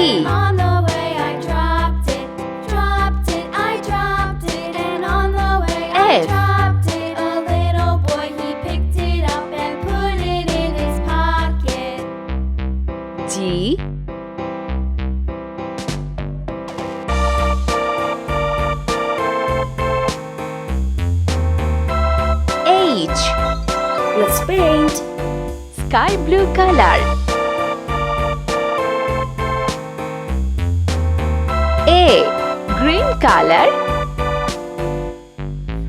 T. On the way I dropped it, I dropped it, and on the way I F. dropped it. A little boy, he picked it up and put it in his pocket. G. H. Let's paint. Sky blue color. A. Green color.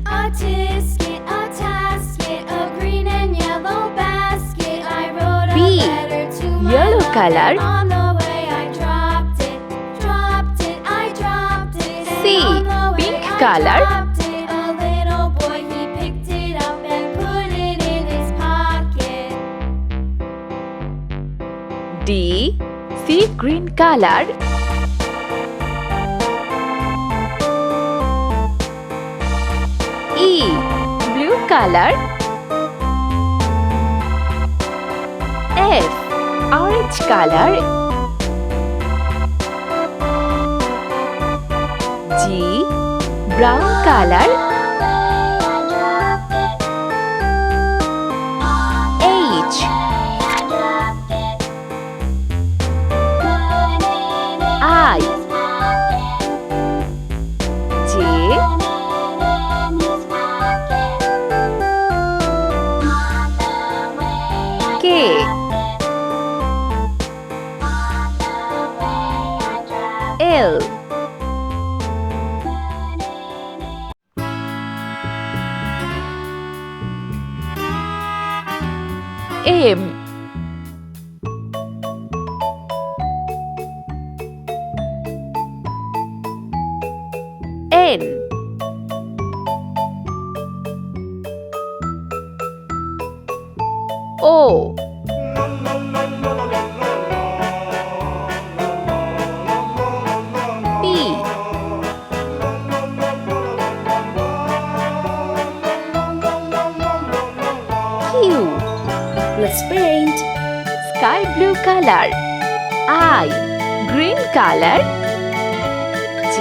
A-Tisket, A-Tasket, a green and yellow basket. I wrote a B. letter to my Yellow mother. color. On the way I dropped it, I dropped it. C. And on the way Pink I color. dropped it. A little boy, he picked it up and put it in his pocket. D. Sea green color. E. Blue color. F. Orange color. G. Brown color. H. I. J. K. L. M. N. O. P. Q. Let's paint. Sky blue color. I. Green color. J.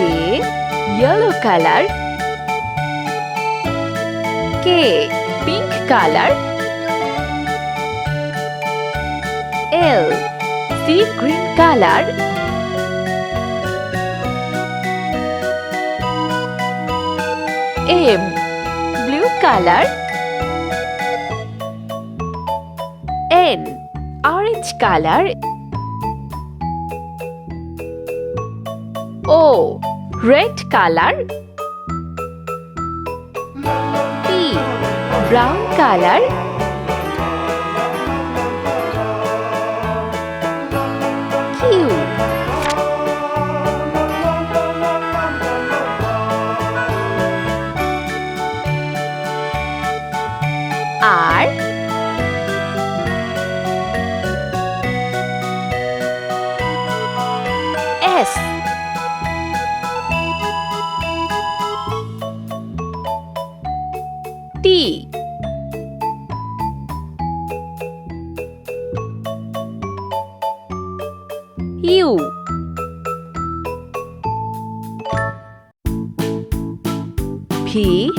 Yellow color. K. Pink color. L. Sea green color. M. Blue color. N. Orange color. O. Red color. P. Brown color. Q. R. S. T. U. P.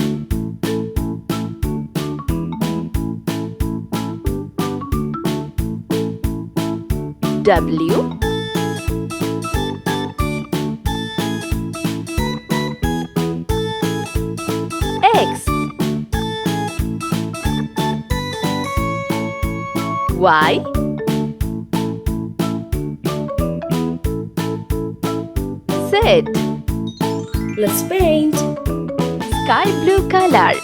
W. X. Y. Z. Let's paint. Sky blue color.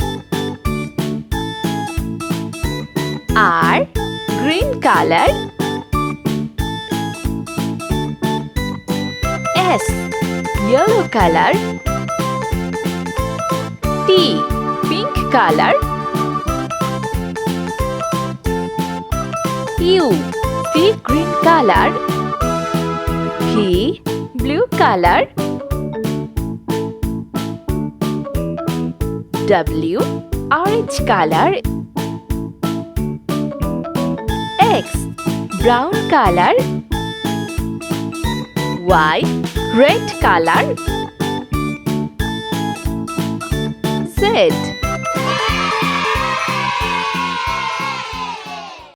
R. Green color. S. Yellow color. T. Pink color. U. Sea green color. P. Blue color. W. Orange color. X. Brown color. Y. Red color. Z.